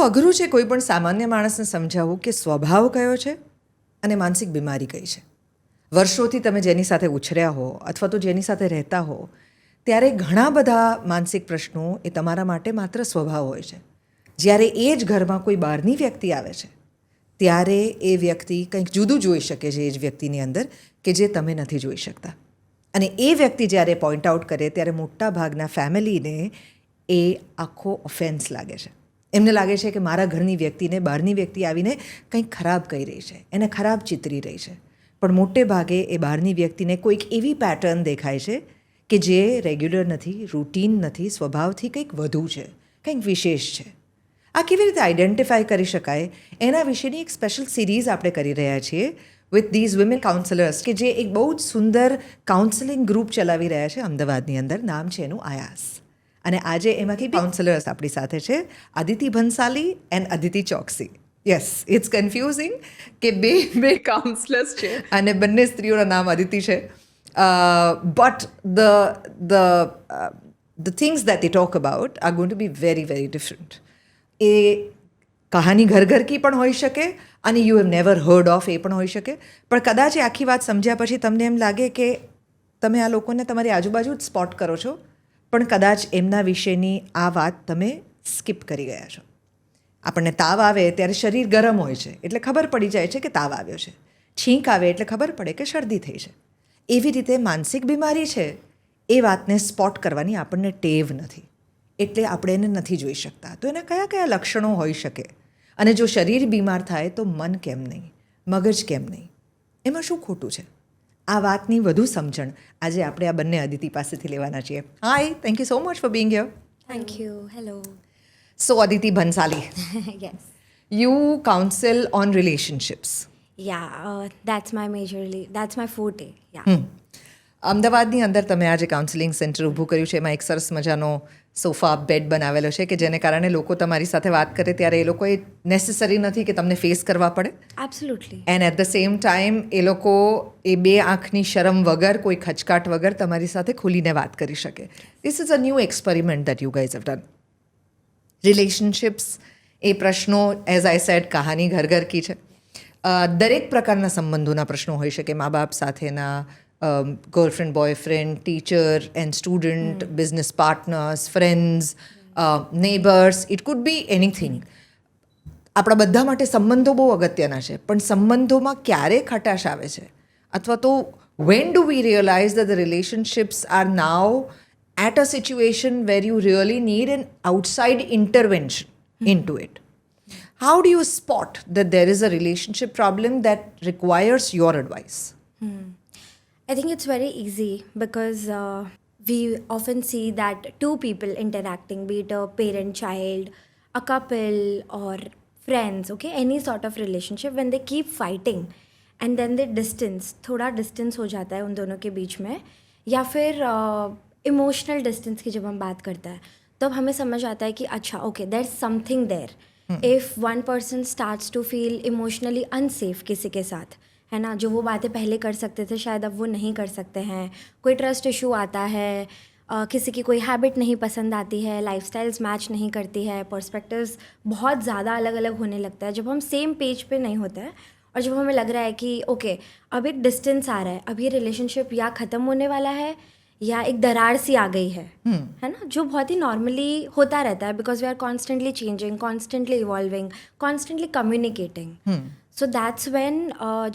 અઘરું છે કોઈ પણ સામાન્ય માણસને સમજાવવું કે સ્વભાવ કયો છે અને માનસિક બીમારી કઈ છે. વર્ષોથી તમે જેની સાથે ઉછર્યા હો અથવા તો જેની સાથે રહેતા હો ત્યારે ઘણા બધા માનસિક પ્રશ્નો એ તમારા માટે માત્ર સ્વભાવ હોય છે. જ્યારે એ જ ઘરમાં કોઈ બહારની વ્યક્તિ આવે છે ત્યારે એ વ્યક્તિ કંઈક જુદું જોઈ શકે છે એ જ વ્યક્તિની અંદર કે જે તમે નથી જોઈ શકતા. અને એ વ્યક્તિ જ્યારે પોઈન્ટ આઉટ કરે ત્યારે મોટા ભાગના ફેમિલીને એ આખો ઓફેન્સ લાગે છે. એમને લાગે છે કે મારા ઘરની વ્યક્તિને બહારની વ્યક્તિ આવીને કંઈક ખરાબ કહી રહી છે, એને ખરાબ ચિતરી રહી છે. પણ મોટે ભાગે એ બહારની વ્યક્તિને કોઈક એવી પેટર્ન દેખાય છે કે જે રેગ્યુલર નથી, રૂટીન નથી, સ્વભાવથી કંઈક વધુ છે, કંઈક વિશેષ છે. આ કેવી રીતે આઈડેન્ટિફાય કરી શકાય એના વિશેની એક સ્પેશિયલ સિરીઝ આપણે કરી રહ્યા છીએ વિથ ધીઝ વિમેન કાઉન્સલર્સ કે જે એક બહુ જ સુંદર કાઉન્સેલિંગ ગ્રુપ ચલાવી રહ્યા છે અમદાવાદની અંદર. નામ છે એનું આયાસ. અને આજે એમાંથી કાઉન્સલર્સ આપણી સાથે છે Aditi Bhansali and Aditi Choksi. Yes, it's confusing કે બે કાઉન્સલર્સ છે અને બંને સ્ત્રીઓના નામ અદિતિ છે. But the things that they talk about are going to be very very different. એ કહાની ઘર ઘર કી પણ હોઈ શકે અને you have never heard of એ પણ હોઈ શકે. પણ કદાચ એ આખી વાત સમજ્યા પછી તમને એમ લાગે કે તમે આ લોકોને તમારી આજુબાજુ જ સ્પોટ કરો છો પણ કદાચ એમના વિશેની આ વાત તમે સ્કીપ કરી ગયા છો. આપણને તાવ આવે ત્યારે શરીર ગરમ હોય છે એટલે ખબર પડી જાય છે કે તાવ આવ્યો છે. છીંક આવે એટલે ખબર પડે કે શરદી થઈ છે. એવી રીતે માનસિક બીમારી છે એ વાતને સ્પોટ કરવાની આપણને ટેવ નથી એટલે આપણે એને નથી જોઈ શકતા. તો એના કયા કયા લક્ષણો હોઈ શકે અને જો શરીર બીમાર થાય તો મન કેમ નહીં, મગજ કેમ નહીં, એમાં શું ખોટું છે? આ વાતની વધુ સમજણ આજે આપણે આ બંને અદિતિ પાસેથી લેવાના છીએ. Hi, thank you so much for being here. Thank you. Hello. So Aditi Bhansali, Yes. you counsel on relationships. Yeah, that's my forte. Yeah. અમદાવાદની અંદર તમે આજે કાઉન્સેલિંગ સેન્ટર ઊભું કર્યું છે. એમાં એક સરસ મજાનો સોફા બેડ બનાવેલો છે કે જેને કારણે લોકો તમારી સાથે વાત કરે ત્યારે એ લોકોએ નેસેસરી નથી કે તમને ફેસ કરવા પડે. Absolutely. And at the same time એ લોકો એ બે આંખની શરમ વગર, કોઈ ખચકાટ વગર તમારી સાથે ખુલીને વાત કરી શકે. This is a new experiment that you guys have done. Relationships એ પ્રશ્નો એઝ આઈ સેડ કહાની ઘર ઘર કી છે. દરેક પ્રકારના સંબંધોના પ્રશ્નો હોઈ શકે. મા બાપ સાથેના, girlfriend boyfriend, teacher and student, business partners, friends, neighbours, it could B anything. આપણા બધા માટે સંબંધો બહુ અગત્યના છે પણ સંબંધોમાં ક્યારે ખટાશ આવે છે અથવા તો when do we realise that the relationships are now at a situation where you really need an outside intervention into it. How do you spot that there is a relationship problem that requires your advice? I think it's very easy because we often see that two people interacting, be it a parent-child, a couple, or friends, okay, any sort of relationship, when they keep fighting and then they थोड़ा distance हो जाता है उन दोनों के बीच में, या फिर इमोशनल डिस्टेंस की जब हम बात करते हैं तब हमें समझ आता है कि अच्छा okay there is something there. If one person starts to feel emotionally unsafe किसी के साथ, है ना, जो वो बातें पहले कर सकते थे शायद अब वो नहीं कर सकते हैं, कोई ट्रस्ट इशू आता है, किसी की कोई हैबिट नहीं पसंद आती है, लाइफस्टाइल्स मैच नहीं करती है, पर्सपेक्टिव्स बहुत ज़्यादा अलग अलग होने लगता है, जब हम सेम पेज पे नहीं होते हैं और जब हमें लग रहा है कि ओके अब एक डिस्टेंस आ रहा है, अब ये रिलेशनशिप या ख़त्म होने वाला है या एक दरार सी आ गई है ना, जो बहुत ही नॉर्मली होता रहता है because we are constantly changing, constantly evolving, constantly communicating. So that's when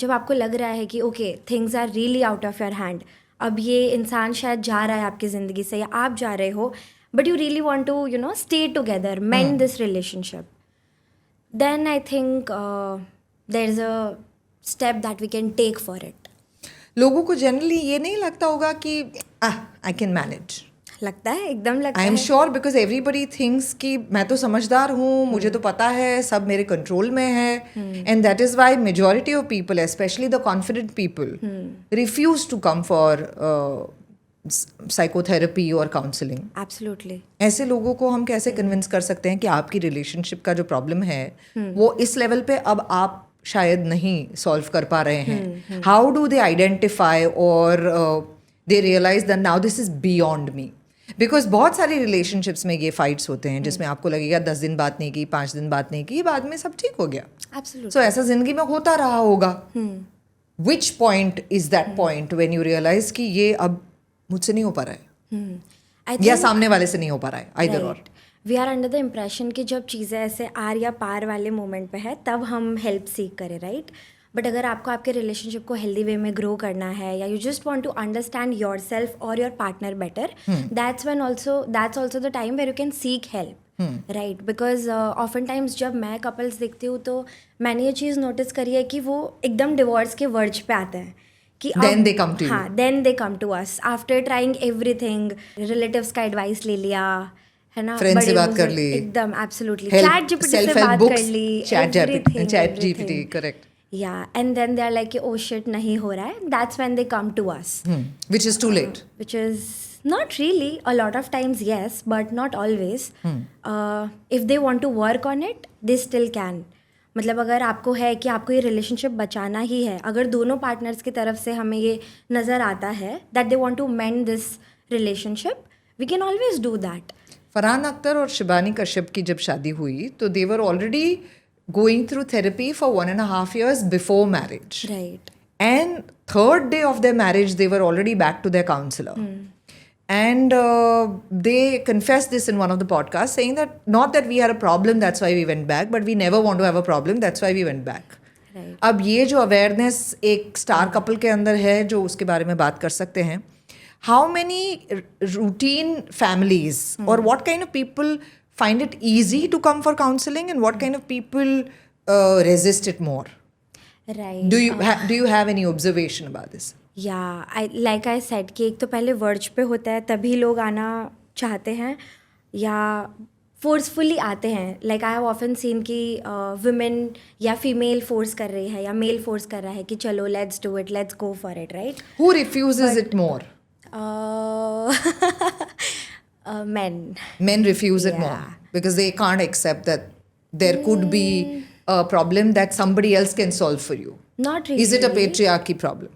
जब आपको लग रहा है कि okay things are really out of your hand, अब ये इंसान शायद जा रहा है आपकी ज़िंदगी से या आप जा रहे हो, but you really want to you know stay together, mend this relationship, then I think there is a step that we can take for it. लोगों को जनरली ये नहीं लगता होगा कि आई कैन मैनेज. लगता है, एकदम लगता आई है. Am sure because everybody thinks कि मैं तो समझदार हूँ, मुझे तो पता है, सब मेरे कंट्रोल में है. And that is why majority of people, specially the confident people, refuse to come for psychotherapy और काउंसलिंग. एब्सोल्युटली. ऐसे लोगों को हम कैसे कन्विंस कर सकते हैं कि आपकी रिलेशनशिप का जो प्रॉब्लम है वो इस लेवल पे अब आप शायद नहीं सॉल्व कर पा रहे हैं? हाउ डू दे आइडेंटिफाई और they realise that now this is beyond me? Because बहुत सारी रिलेशनशिप्स में ये फाइट्स होते हैं जिसमें आपको लगेगा 10 दिन बात नहीं की, 5 दिन बात नहीं की, बाद में सब ठीक हो गया. Absolutely. सो ऐसा जिंदगी में होता रहा होगा. Which point is that point when you realise कि ये अब मुझसे नहीं हो पा रहा है I या think सामने वाले से नहीं हो पा रहा है, आइदर और. We are under the impression कि जब चीज़ें ऐसे आर या पार वाले मोमेंट पे है तब हम हेल्प सीख करें, राइट? बट अगर आपको आपके रिलेशनशिप को हेल्दी वे में ग्रो करना है या you just want to understand yourself और your partner better, that's also the time where you can seek help, right? Because often times जब मैं कपल्स देखती हूँ तो मैंने ये चीज़ नोटिस करी है कि वो एकदम डिवोर्स के वर्ज पे आते हैं कि Then they come to you. हाँ, then they come to us after trying everything. Relatives का एडवाइस ले लिया, है ना, Friends से बड़े बात कर बुजुर्ग- ली. एकदम एब्सोल्युटली Help, चैट जीपीटी से self-help बात books, कर ली, chat GPT, correct. या and then they are like oh shit नहीं हो रहा है, that's when they come to us, Which is too late. which is not really. A lot of times yes, but not always. If they want to work on it, they still can. मतलब अगर आपको है कि आपको ये relationship बचाना ही है, अगर दोनों पार्टनर्स की तरफ से हमें ये नज़र आता है that they want to mend this relationship, we can always do that. Farhan Akhtar और शिबानी कश्यप की जब शादी हुई तो they were already going through therapy for 1.5 years before marriage. Right. And third day of their marriage, they were already back to their counselor. And they confessed this in one of the podcasts, saying that not that we had a problem, that's why we went back, but we never want to have a problem, that's why we went back. Right. अब ये जो awareness एक star couple के अंदर है जो उसके बारे में बात कर सकते हैं. हाउ मैनी रूटीन फैमिलीज और what kind of people find it easy to come for counseling and what kind of people resist it more? Right. Do you have any observation about this? या like I said कि एक तो पहले verge पे होता है तभी लोग आना चाहते हैं या फोर्सफुली आते हैं. Like I have often seen कि वुमेन या फीमेल फोर्स कर रही है या मेल फोर्स कर रहा है कि चलो let's do it, let's go for it, right? Who refuses it more? Men. Men refuse it more Yeah. because they can't accept that there could be a problem that somebody else can solve for you. Not really. Is it a patriarchy problem?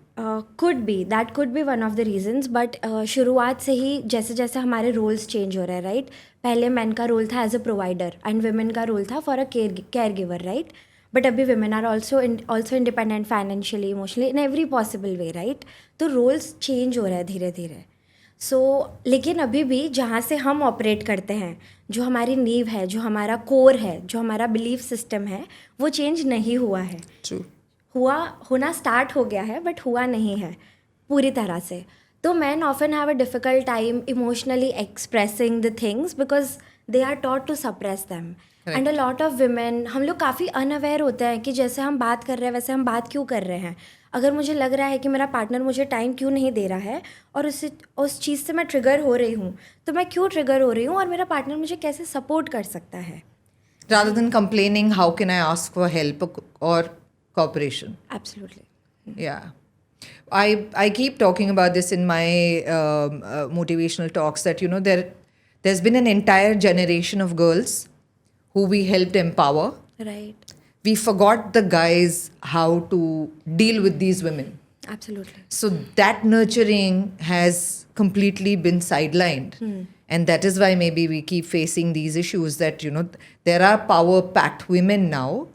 Could be. That could be one of the reasons. But शुरुआत से ही जैसे जैसे हमारे roles change हो रहे हैं, right? पहले man का रोल था as a provider and women का रोल था for a caregiver, right? But अभी women are also independent financially, emotionally, in every possible way, right? तो रोल्स चेंज हो रहे हैं धीरे धीरे. लेकिन अभी भी जहाँ से हम ऑपरेट करते हैं, जो हमारी नींव है, जो हमारा कोर है, जो हमारा बिलीफ सिस्टम है, वो चेंज नहीं हुआ है. True. होना स्टार्ट हो गया है बट हुआ नहीं है पूरी तरह से. तो man often have a difficult time emotionally expressing the things because they are taught to suppress them. And a lot of women, हम लोग काफ़ी अनअवेयर होते हैं कि जैसे हम बात कर रहे हैं वैसे हम बात क्यों कर रहे हैं. अगर मुझे लग रहा है कि मेरा पार्टनर मुझे टाइम क्यों नहीं दे रहा है और उस चीज़ से मैं ट्रिगर हो रही हूँ, तो मैं क्यों ट्रिगर हो रही हूँ और मेरा पार्टनर मुझे कैसे सपोर्ट कर सकता है. Rather than complaining, how can I ask for help or cooperation? Absolutely. Yeah. I keep talking about this in my motivational talks that, you know, there's been an entire generation of girls who we helped empower. Right. We forgot the guys how to deal with these women. Absolutely. So that nurturing has completely been sidelined. And that is why maybe we keep facing these issues that, you know, there are power-packed women now,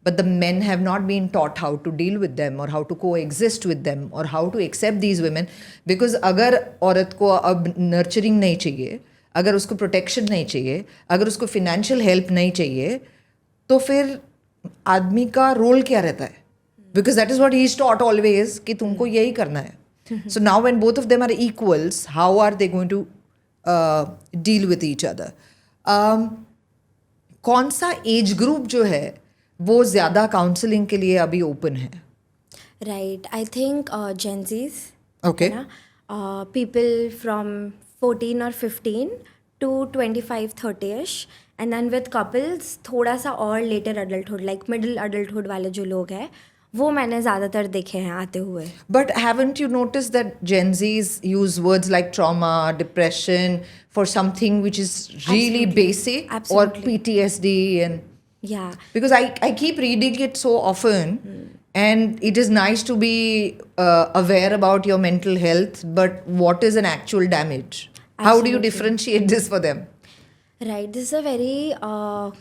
but the men have not been taught how to deal with them or how to coexist with them or how to accept these women. Because अगर औरत को अब nurturing नहीं चाहिए, अगर उसको protection नहीं चाहिए, अगर उसको financial help नहीं चाहिए, तो फिर आदमी का रोल क्या रहता है? Because that is what he is taught always कि तुमको यही करना है. So now when both of them are equals, how are they going to deal with each other? कौन सा एज ग्रुप जो है वो ज़्यादा काउंसलिंग के लिए अभी ओपन है? Right. I think Gen Zs. Okay. People from 14 or 15 to 25, 30ish, and then with couples थोड़ा सा और later adulthood, like middle adulthood वाले जो लोग हैं वो मैंने ज़्यादातर देखे हैं आते हुए. But haven't you noticed that Gen Zs use words like trauma, depression for something which is really Absolutely. basic Absolutely. or PTSD and Yeah. because I keep reading it so often and it is nice to be aware about your mental health, but what is an actual damage? How do you Absolutely. differentiate this for them? Right this a very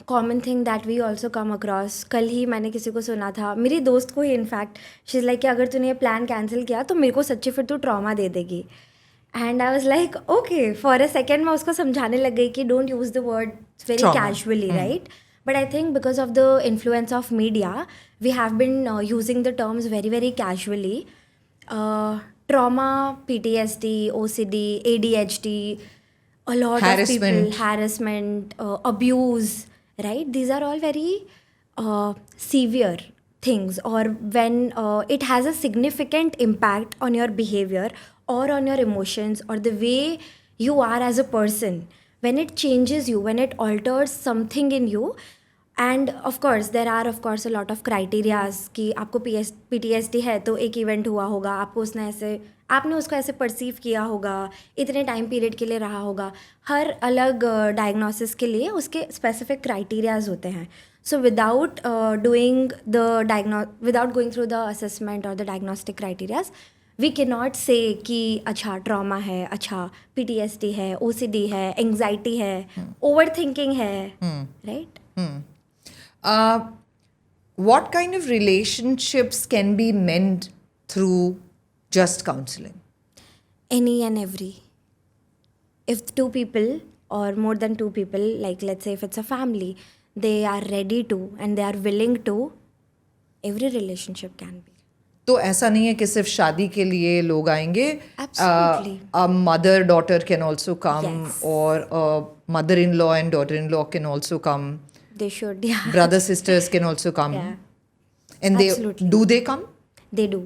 common thing that we also come across. कल ही मैंने किसी को सुना था, मेरी दोस्त को ही इनफैक्ट, शी इज़ लाइक कि अगर तूने ये प्लान कैंसिल किया तो मेरे को सच्ची फिर तू ट्रॉमा दे देगी. And I was like okay, for a second मैं उसको समझाने लग गई कि don't use the word very Trauma. Casually, right. But I think because of the influence of media we have been using the terms very very casually. Trauma, PTSD, OCD, ADHD, a lot Harassment. of people, harassment, abuse, right? These are all very severe things, or when it has a significant impact on your behavior or on your emotions or the way you are as a person. When it changes you, when it alters something in you, and of course there are of course a lot of criterias कि आपको PTSD है तो एक event हुआ होगा, आपने उसको ऐसे परसीव किया होगा, इतने टाइम पीरियड के लिए रहा होगा. हर अलग डायग्नोसिस के लिए उसके स्पेसिफिक क्राइटेरियाज होते हैं. So without without going through the assessment और the diagnostic criterias we can not say कि अच्छा ट्रॉमा है, अच्छा PTSD है, OCD है, एंग्जाइटी है, ओवर थिंकिंग है, right. What kind of relationships can be mended through just counseling? Any and every. If two people or more than two people, like let's say if it's a family, they are ready to and they are willing to, every relationship can be. तो ऐसा नहीं है कि सिर्फ शादी के लिए लोग आएंगे. Absolutely. A mother daughter can also come. Yes. Or a mother-in-law and daughter-in-law can also come. They should, yeah. Brother sisters can also come. Yeah. And Absolutely. do they come? They do.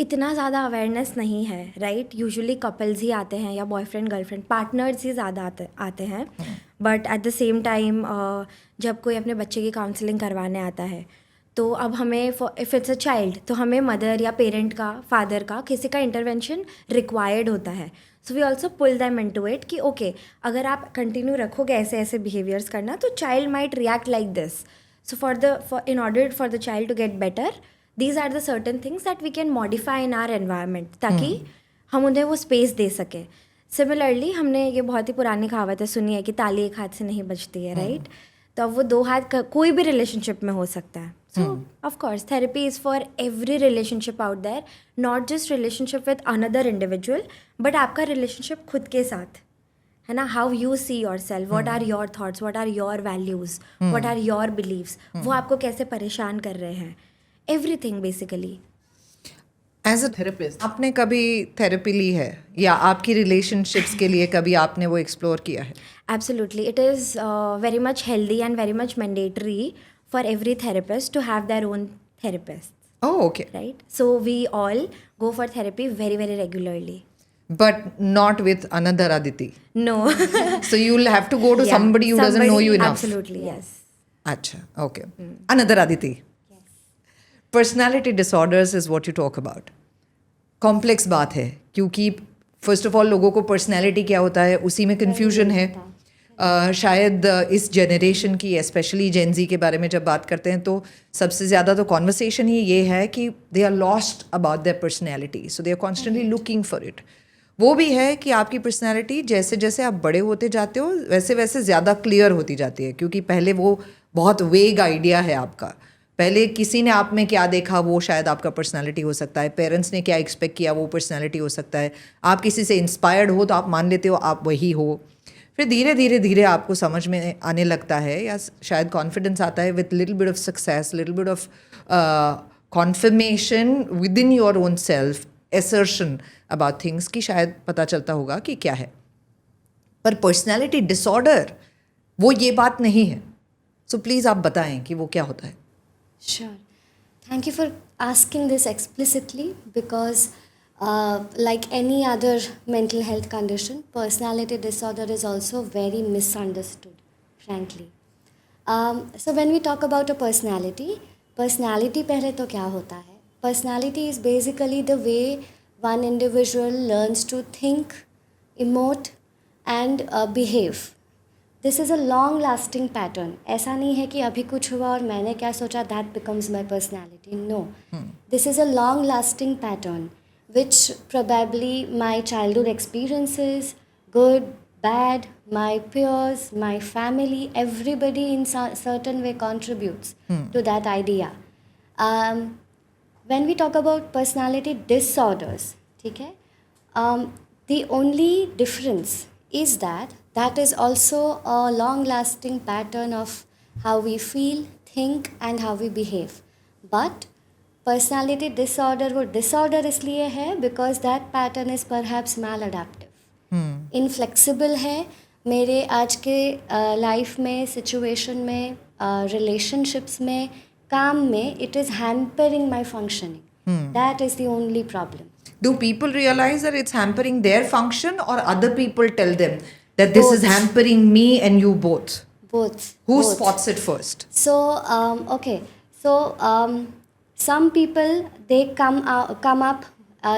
इतना ज़्यादा awareness नहीं है, right. Usually couples ही आते हैं या boyfriend girlfriend partners ही ज़्यादा आते हैं. But at the same time जब कोई अपने बच्चे की काउंसलिंग करवाने आता है तो अब हमें इफ़ इट्स अ चाइल्ड तो हमें मदर या पेरेंट का, फादर का, किसी का इंटरवेंशन रिक्वायर्ड होता है. So we also pull them into it कि ओके अगर आप कंटिन्यू रखोगे ऐसे ऐसे बिहेवियर्स करना तो child might react like this. So in order for the child to get better, these are the certain things that we can modify in our environment ताकि हम उन्हें वो स्पेस दे सकें. सिमिलरली हमने ये बहुत ही पुरानी कहावत है सुनी है कि ताली एक हाथ से नहीं बजती है, राइट. तो अब वो दो हाथ कोई भी रिलेशनशिप में हो सकता है. So of course therapy is for every relationship out there, not just relationship with another individual but आपका रिलेशनशिप खुद के साथ है ना. How you see your self, what are your thoughts, what are your values, what are your beliefs, वो आपको कैसे परेशान कर रहे हैं, everything basically. As a therapist आपने कभी थेरेपी ली है या आपकी रिलेशनशिप्स के लिए कभी आपने वो एक्सप्लोर किया है? Absolutely. It is very much healthy and very much mandatory for every therapist to have their own therapist, Oh, okay. right? So we all go for therapy very, very regularly. But not with another Aditi. No. So you'll have to go to Yeah, somebody who doesn't know you enough. Absolutely, yes. Acha, okay. Another Aditi. Personality disorders is what you talk about. Complex बात है क्योंकि first of all लोगों को personality क्या होता है उसी में कन्फ्यूजन है. शायद इस जनरेशन की स्पेशली जेन-ज़ी के बारे में जब बात करते हैं तो सबसे ज़्यादा तो कॉन्वर्सेशन ही ये है कि they are lost about their personality, so they are constantly looking for it. वो भी है कि आपकी पर्सनैलिटी जैसे जैसे आप बड़े होते जाते हो वैसे वैसे ज़्यादा क्लियर होती जाती है क्योंकि पहले वो बहुत वेग आइडिया है आपका. पहले किसी ने आप में क्या देखा वो शायद आपका पर्सनालिटी हो सकता है, पेरेंट्स ने क्या एक्सपेक्ट किया वो पर्सनालिटी हो सकता है, आप किसी से इंस्पायर्ड हो तो आप मान लेते हो आप वही हो. फिर धीरे धीरे धीरे आपको समझ में आने लगता है या शायद कॉन्फिडेंस आता है with little bit of success, little bit of conformation with in your own self, assertion about things की शायद पता चलता होगा कि क्या है. पर पर्सनैलिटी डिसऑर्डर वो ये बात नहीं है. सो प्लीज़ आप बताएं कि वो क्या होता है. Sure. Thank you for asking this explicitly because, like any other mental health condition, personality disorder is also very misunderstood, frankly. So when we talk about a personality पहले तो क्या होता है? Personality is basically the way one individual learns to think, emote and behave. This is a long lasting pattern. ऐसा नहीं है कि अभी कुछ हुआ और मैंने क्या सोचा that becomes my personality. No, this is a long lasting pattern which probably my childhood experiences, good, bad, my peers, my family, everybody in certain way contributes to that idea. um, when we talk about personality disorders, ठीक है, the only difference is that that is also a long lasting pattern of how we feel, think and how we behave. But personality disorder वो disorder इसलिए है because that pattern is perhaps maladaptive, inflexible है मेरे आज के life में, situation में, relationships में, काम में. It is hampering my functioning. That is the only problem. Do people realize that it's hampering their function, or other people tell them that this is Both. hampering me and you both? Both. Who Both. spots it first? So, okay. So, some people, they come up,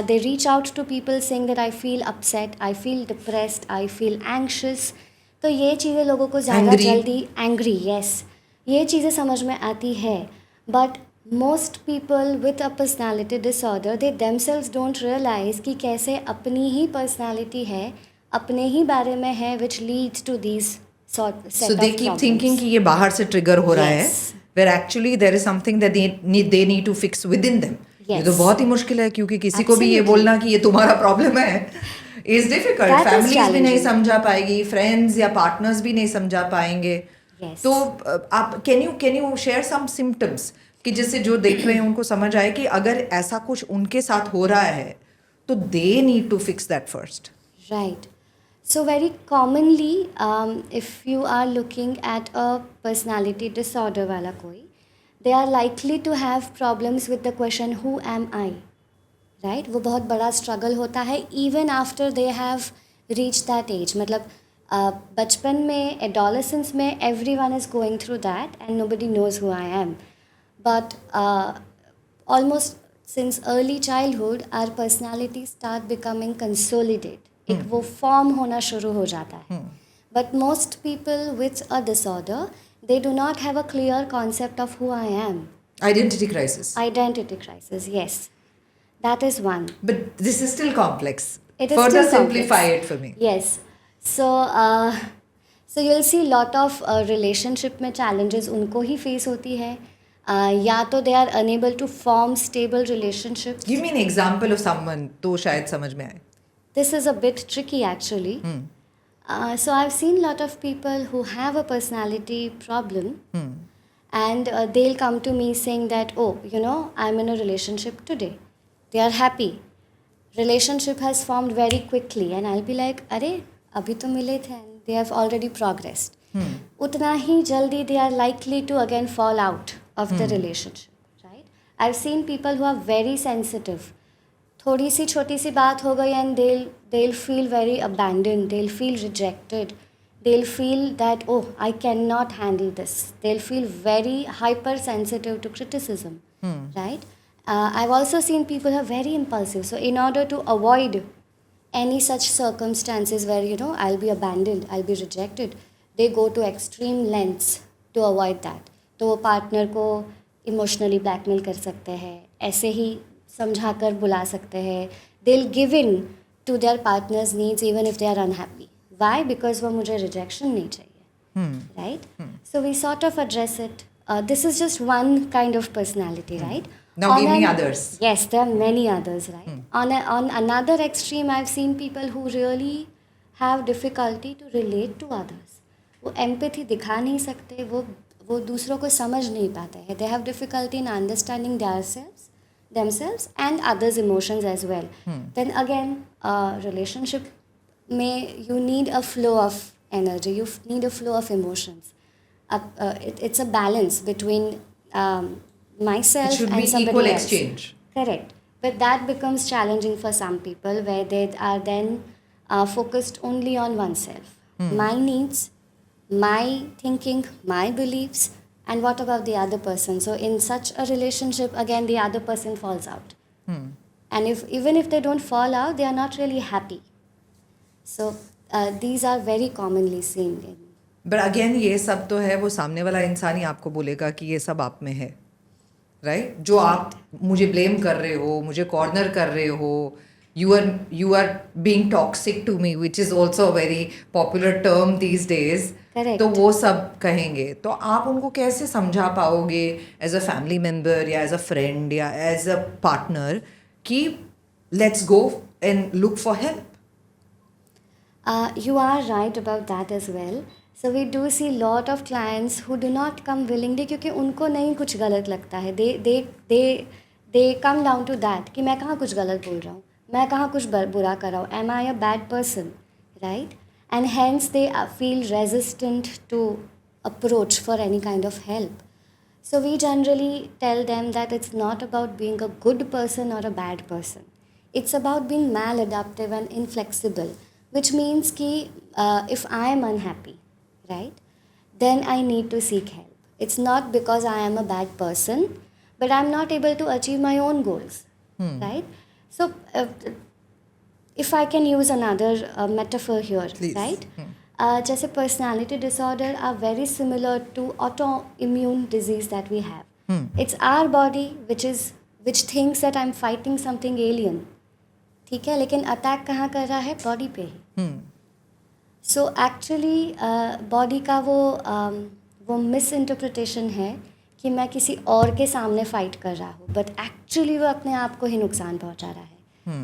they reach out to people saying that I feel upset, I feel depressed, I feel anxious. तो ये चीज़ें लोगों को ज़्यादा Angry. जल्दी angry, yes, ये चीज़ें समझ में आती है. But most people with a personality disorder, they themselves don't realize कि कैसे अपनी ही personality है, अपने ही बारे में है, which leads to these set So of they keep problems. thinking कि ये बाहर से trigger हो रहा है, Yes. where actually there is something that they need to fix within them. ये Yes. तो बहुत ही मुश्किल है, क्योंकि किसी को भी ये Absolutely. बोलना कि ये तुम्हारा प्रॉब्लम है is difficult. That is Families भी नहीं challenging. समझा पाएगी, friends या partners भी नहीं समझा पाएंगे. Yes. तो आप can you share some symptoms कि जिससे जो देख रहे हैं उनको समझ आए कि अगर ऐसा कुछ उनके साथ हो रहा है तो they need to fix that first. Right. So very commonly, if you are looking at a personality disorder वाला कोई, they are likely to have problems with the question who am I, right? वो बहुत बड़ा struggle होता है even after they have reached that age. मतलब बचपन में, adolescence में, everyone is going through that and nobody knows who I am. But almost since early childhood, our personalities start becoming consolidated. एक वो form होना शुरू हो जाता है. But most people with a disorder, they do not have a clear concept of who I am. Identity crisis. Identity crisis, yes. That is one. But this is still complex. It is Further still simplify complex. it for me. Yes. So you'll see lot of relationship में challenges उनको ही face होती है. या तो they are unable to form stable relationships. Give me an example of someone तो शायद समझ में आए. This is a bit tricky actually. So I've seen a lot of people who have a personality problem and they'll come to me saying that, oh, you know, I'm in a relationship today. They are happy. Relationship has formed very quickly and I'll be like, अरे अभी तो मिले थे and they have already progressed. उतना ही जल्दी they are likely to again fall out of the relationship, right? I've seen people who are very sensitive. थोड़ी सी छोटी सी बात हो गई and they'll feel very abandoned, they'll feel rejected, they'll feel that, oh, I cannot handle this. They'll feel very hypersensitive to criticism, right? I've also seen people who are very impulsive. So in order to avoid any such circumstances where, you know, I'll be abandoned, I'll be rejected, they go to extreme lengths to avoid that. तो वो partner को emotionally blackmail कर सकते हैं, ऐसे ही समझा कर बुला सकते हैं. They'll give in to their partner's needs even if they are unhappy. Why? Because वो मुझे rejection नहीं चाहिए, right? So we sort of address it. This is just one kind of personality, right? Now give me others. Yes, there are many others, right? On another extreme, I've seen people who really have difficulty to relate to others. वो empathy दिखा नहीं सकते, वो दूसरों को समझ नहीं पाते हैं. They have difficulty in understanding themselves and others' emotions as well. Then again, relationship में you need a flow of energy, you need a flow of emotions. It's a balance between myself It should and be somebody equal else. exchange. Correct. But that becomes challenging for some people where they are then focused only on oneself. My needs, my thinking, my beliefs, and what about the other person? So in such a relationship, again, the other person falls out. And even if they don't fall out, they are not really happy. So these are very commonly seen in. But again ये सब तो है, वो सामने वाला इंसान ही आपको बोलेगा कि ये सब आप में है, राइट? जो आप मुझे ब्लेम कर रहे हो, मुझे कॉर्नर कर रहे हो, you are being toxic to me, which is also a very popular term these days. Correct. तो वो सब कहेंगे, तो आप उनको कैसे समझा पाओगे एज अ फैमिली मेम्बर या एज अ फ्रेंड या एज अ पार्टनर कि let's go and look for help? You are right about that as well. So we do see lot of clients who do not come willingly क्योंकि उनको नहीं कुछ गलत लगता है. They come down to that कि मैं कहाँ कुछ गलत बोल रहा हूँ, मैं कहाँ कुछ बुरा कर रहा हूँ. Am I a bad person, right? And hence they feel resistant to approach for any kind of help. So we generally tell them that it's not about being a good person or a bad person. It's about being maladaptive and inflexible, which means कि if I am unhappy, right, then I need to seek help. It's not because I am a bad person, but I'm not able to achieve my own goals, right? So if I can use another metaphor here, Please. right? Just personality disorder are very similar to autoimmune disease that we have. It's our body which thinks that I'm fighting something alien. ठीक है, लेकिन attack कहाँ कर रहा है? Body पे ही. So actually body का वो मिस इंटरप्रिटेशन है कि मैं किसी और के सामने फाइट कर रहा हूँ, बट एक्चुअली वो अपने आप को ही नुकसान पहुँचा रहा है.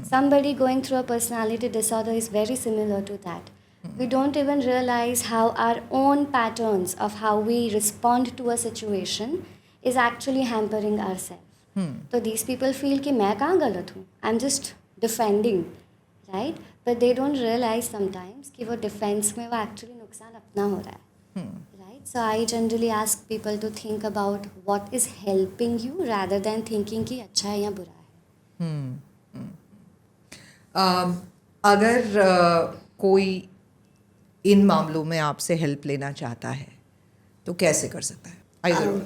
Somebody going through a personality disorder is very similar to that. We don't even realize how our own patterns of how we respond to a situation is actually hampering ourselves. So these people feel कि मैं कहाँ गलत हूँ, I'm just defending, right? But they don't realize sometimes कि वो defense में वो actually नुकसान अपना हो रहा है, right? So I generally ask people to think about what is helping you rather than thinking कि अच्छा है या बुरा है. अगर कोई इन मामलों में आपसे हेल्प लेना चाहता है तो कैसे कर सकता है? Either or.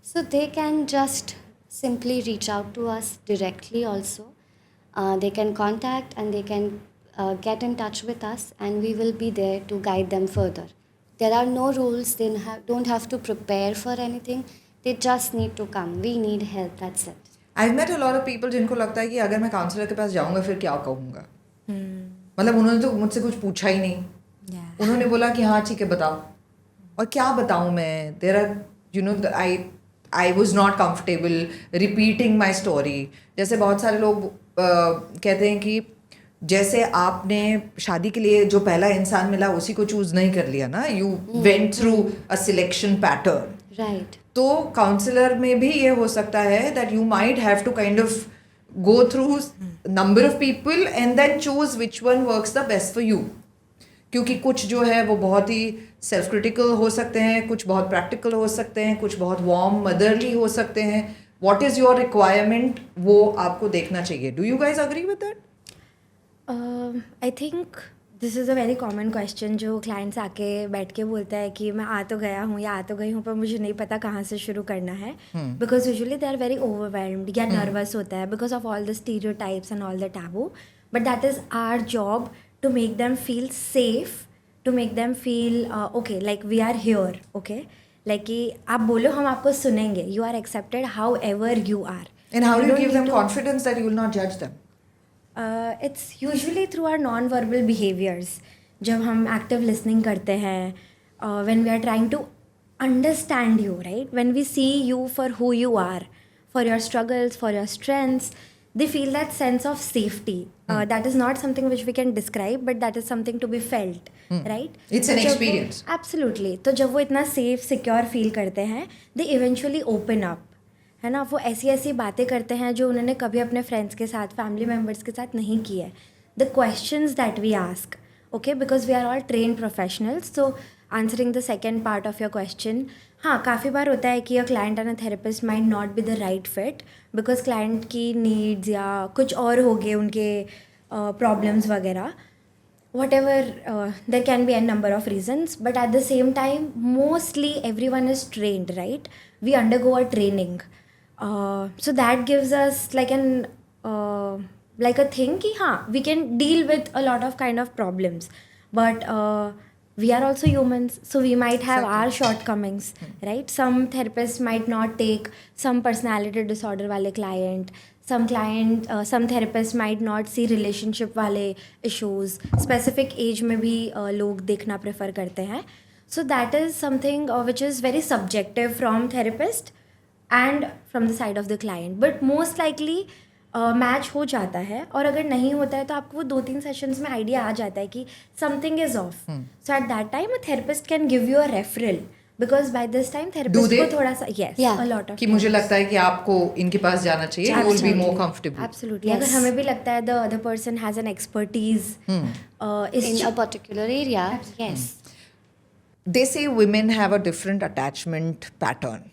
So they can just simply reach out to us directly also. They can contact and they can get in touch with us and we will be there to guide them further. There are no rules, they don't have to prepare for anything. They just need to come. We need help, that's it. I've met a lot of people जिनको लगता है कि अगर मैं counsellor के पास जाऊंगा फिर क्या कहूँगा. मतलब उन्होंने तो मुझसे कुछ पूछा ही नहीं. उन्होंने बोला कि हाँ ठीक है बताओ, और क्या बताऊँ मैं. There are you know I was not comfortable repeating my story. जैसे बहुत सारे लोग कहते हैं कि जैसे आपने शादी के लिए जो पहला इंसान मिला उसी को चूज नहीं कर लिया ना, you went through a selection pattern. Right. तो काउंसलर में भी ये हो सकता है that you might have to kind of go through number of people and then choose which one works the best for you. क्योंकि कुछ जो है वो बहुत ही सेल्फ क्रिटिकल हो सकते हैं, कुछ बहुत प्रैक्टिकल हो सकते हैं, कुछ बहुत वार्म मदरली हो सकते हैं. व्हाट इज़ योर रिक्वायरमेंट वो आपको देखना चाहिए. Do you guys agree with that? I think this is a very common question जो क्लाइंट्स आके बैठ के बोलता है कि मैं आ तो गया हूँ या आ तो गई हूँ पर मुझे नहीं पता कहाँ से शुरू करना है. Because usually they are very overwhelmed या नर्वस होता है because of all the stereotypes and all the taboo. But that is our job to make them feel safe, to make them feel okay like we are here. Okay like कि आप बोलो हम आपको सुनेंगे. You are accepted however you are. And how do you give them confidence that you will not जज them? It's usually through our non-verbal behaviors. जब हम active listening करते हैं, when we are trying to understand you, right? When we see you for who you are, for your struggles, for your strengths, they feel that sense of safety. That is not something which we can describe, but that is something to be felt, right? It's an experience. Absolutely. तो जब वो इतना safe, secure feel करते हैं, they eventually open up. है ना, वो ऐसी ऐसी बातें करते हैं जो उन्होंने कभी अपने फ्रेंड्स के साथ, फैमिली मेम्बर्स के साथ नहीं की है. The questions that we ask, okay, because we are all train professionals. So answering the second part of your question, हाँ काफ़ी बार होता है कि a client and a therapist might not be the right fit because client की needs या कुछ और हो गए, उनके प्रॉब्लम्स वगैरह. whatever, there can be a number of reasons, but at the same time mostly everyone is trained, right? We undergo a training, so that gives us like a thing ki we can deal with a lot of kind of problems, but we are also humans, so we might have our shortcomings, right? Some therapists might not take some personality disorder wale client, some therapists might not see relationship वाले issues, specific age में भी लोग देखना prefer करते हैं. So that is something which is very subjective from therapist and from the side of the client. But most likely match हो जाता है, और अगर नहीं होता है तो आपको वो 2-3 सेशंस में आइडिया आ जाता है कि something is of. So at that time a therapist can give you a referral, because by this time therapist they? को थोड़ा सा yes Yeah. A lot of कि मुझे लगता है कि आपको इनके पास जाना चाहिए, you will be more comfortable. Absolutely. Yes. अगर हमें भी लगता है the other person has an expertise In a particular area, yes. They say women have a different attachment pattern.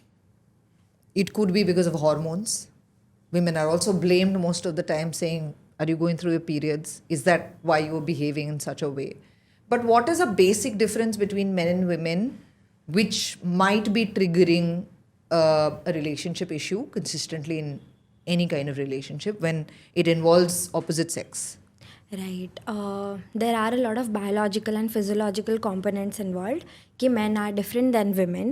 It could be because of hormones. Women are also blamed most of the time, saying, are you going through your periods? Is that why you're behaving in such a way? But what is a basic difference between men and women which might be triggering a relationship issue consistently in any kind of relationship when it involves opposite sex? Right. There are a lot of biological and physiological components involved. कि men are different than women,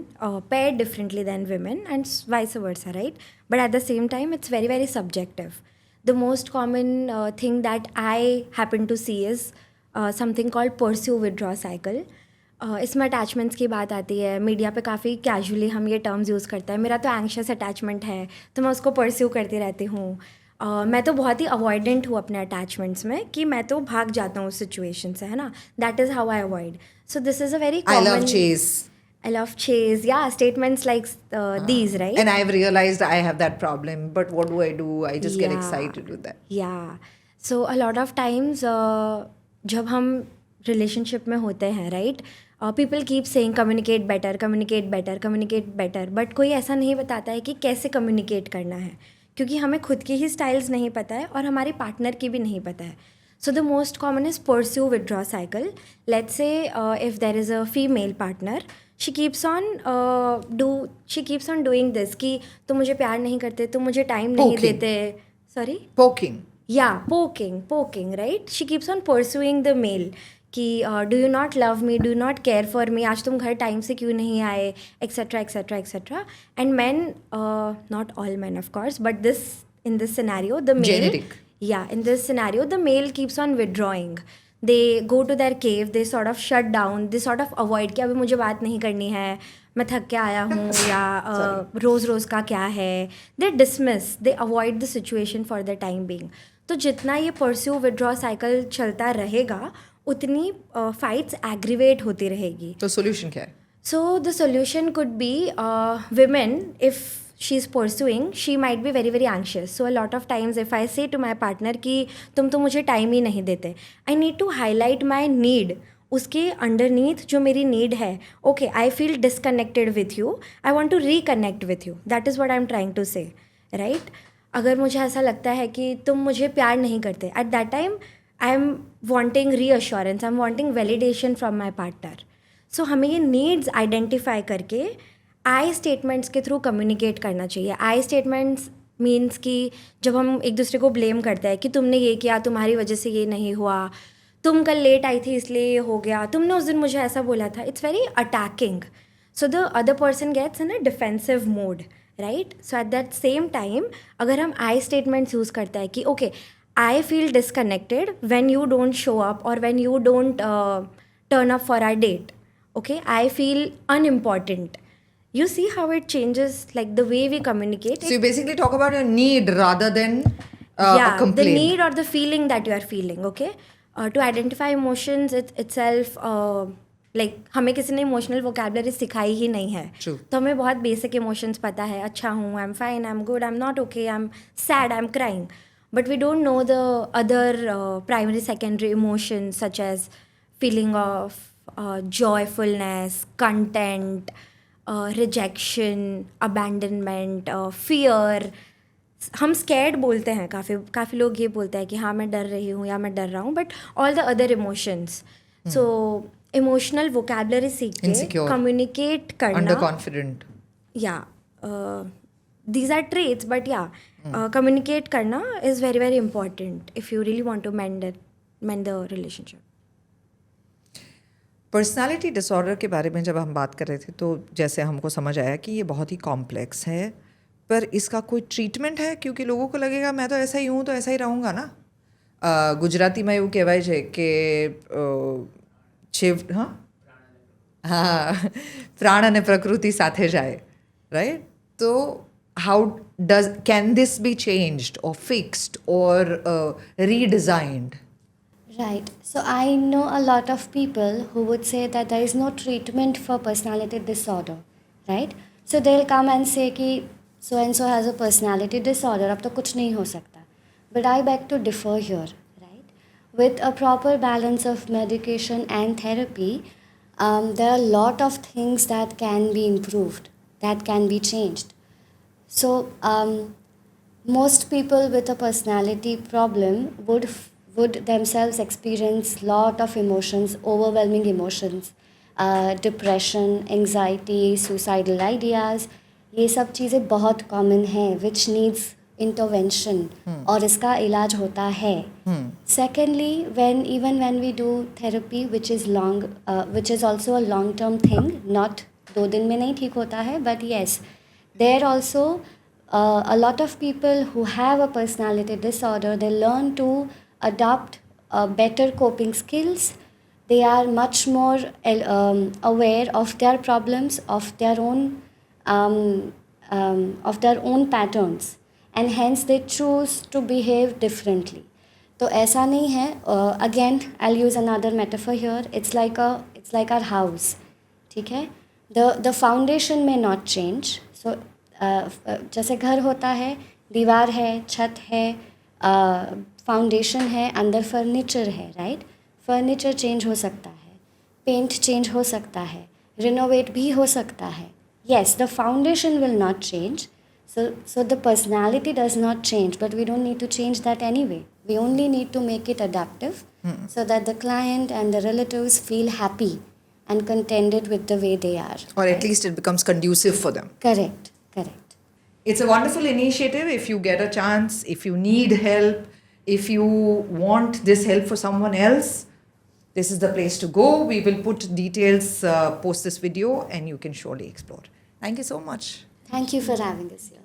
paired differently than women, and vice versa, right? But at the same time, it's very, very subjective. The most common thing that I happen to see is something called pursue withdraw cycle. इसमें attachments की बात आती है. Media पे काफ़ी casually हम ये terms use करते हैं. मेरा तो एंग्शियस अटैचमेंट है तो मैं उसको परस्यू करती रहती हूँ. मैं तो बहुत ही अवॉइडेंट हूँ अपने अटैचमेंट्स में, कि मैं तो भाग जाता हूँ उस सिचुएशन से, है ना. That is how I avoid. So this is a very I love chase. I love chase. Yeah, statements like these, right? And I've realized I have that problem. But what do? I just get Yeah. excited with that. Yeah. So a lot of times जब हम relationship में होते हैं, right, people keep saying communicate better, communicate better, communicate better. But कोई ऐसा नहीं बताता है कि कैसे कम्युनिकेट करना है, क्योंकि हमें खुद की ही स्टाइल्स नहीं पता है और हमारे पार्टनर की भी नहीं पता है. So the most common is pursue withdraw cycle. Let's say if there is a female partner, she keeps on doing this कि तुम मुझे प्यार नहीं करते, तुम मुझे टाइम नहीं Poking. देते. Sorry? Poking. Yeah, poking, right? She keeps on pursuing the male कि do you not love me, do you not care for me, आज तुम घर टाइम से क्यों नहीं आए, etc etc etc. And men, not all men of course, but in this scenario the male, Generic. yeah, in this scenario the male keeps on withdrawing. They go to their cave, they sort of shut down, they sort of avoid कि अभी मुझे बात नहीं करनी है, मैं थक के आया हूँ, या रोज़ रोज़ का क्या है. They dismiss, they avoid the situation for the time being. तो जितना ये परस्यू विड्रॉ साइकिल चलता रहेगा उतनी फाइट्स एग्रीवेट होती रहेगी. तो solution क्या है? So the solution could be women, if she's pursuing, she might be very very anxious. So a lot of times if I say to my partner कि तुम तो मुझे टाइम ही नहीं देते, I need to highlight my need. उसके underneath जो मेरी need है, okay, I feel disconnected with you, I want to reconnect with you. That is what I am trying to say, right. अगर मुझे ऐसा लगता है कि तुम मुझे प्यार नहीं करते, at that time I am wanting reassurance, I am wanting validation from my partner. So हमें ये नीड्स आइडेंटिफाई करके आई स्टेटमेंट्स के थ्रू कम्युनिकेट करना चाहिए. आई स्टेटमेंट्स मीन्स कि जब हम एक दूसरे को ब्लेम करते हैं कि तुमने ये किया, तुम्हारी वजह से ये नहीं हुआ, तुम कल लेट आई थी इसलिए ये हो गया, तुमने उस दिन मुझे ऐसा बोला था, it's very attacking. So the other person gets in a defensive mode, right. So at that same time अगर हम आई स्टेटमेंट्स यूज़ करते हैं कि okay, I feel disconnected when you don't show up और when you don't turn up for our date, okay, I feel unimportant. You see how it changes, like the way we communicate. So you basically talk about your need rather than a Yeah, the complaint. need or the feeling that you are feeling, okay. To identify emotions itself, like हमें किसी ने emotional vocabulary सिखाई ही नहीं है. True. तो हमें बहुत basic emotions पता है, अच्छा हूँ, I am fine, I am good, I am not okay, I am sad, I am crying. But we don't know the other primary, secondary emotions such as feeling of joyfulness, content, rejection, abandonment, fear. हम scared बोलते हैं, काफ़ी लोग ये बोलते हैं कि हाँ मैं डर रही हूँ या मैं डर रहा हूँ, but all the other emotions. So emotional vocabulary सीख के Insecure. communicate करना, Underconfident. yeah, these are traits, but yeah, communicate करना is very very important if you really want to mend the relationship. Personality disorder के बारे में जब हम बात कर रहे थे तो जैसे हमको समझ आया कि ये बहुत ही कॉम्प्लेक्स है. पर इसका कोई ट्रीटमेન્ટ है? क्योंकि लोगों को लगेगा मैं तो ऐसा ही हूँ तो ऐसा ही रहूँगा ना. ગુજરાતીમાં એવું કહેવાય છે કે હા પ્રાણ અને પ્રકૃતિ સાથે જાય, રાઈટ? તો how can this be changed or fixed or redesigned? Right. So I know a lot of people who would say that there is no treatment for personality disorder, right? So they'll come and say कि so and so has a personality disorder, अब तो कुछ नहीं हो सकता. But I beg to differ here, right? With a proper balance of medication and therapy, there are a lot of things that can be improved, that can be changed. So most people with a personality problem would themselves experience lot of emotions, overwhelming emotions, depression, anxiety, suicidal ideas. ये सब चीज़ें बहुत common हैं which needs intervention और इसका इलाज होता है. Secondly, when we do therapy which is also a long term thing, not 2 दिन में नहीं ठीक होता है, but yes, there also a lot of people who have a personality disorder, they learn to adopt better coping skills. They are much more aware of their problems, of their own patterns, and hence they choose to behave differently. तो ऐसा नहीं है. Again, I'll use another metaphor here. It's like our house. ठीक है? The foundation may not change. So जैसे घर होता है, दीवार है, छत है, फाउंडेशन है, अंदर फर्नीचर है, राइट? फर्नीचर चेंज हो सकता है, पेंट चेंज हो सकता है, रिनोवेट भी हो सकता है. Yes, the foundation will not change, so the personality does not change, but we don't need to change that anyway. We only need to make it adaptive so that the client and the relatives feel happy and contented with the way they are. Or at least it becomes conducive for them. Correct. It's a wonderful initiative. If you get a chance, if you need help, if you want this help for someone else, this is the place to go. We will put details post this video and you can surely explore. Thank you so much. Thank you for having us here.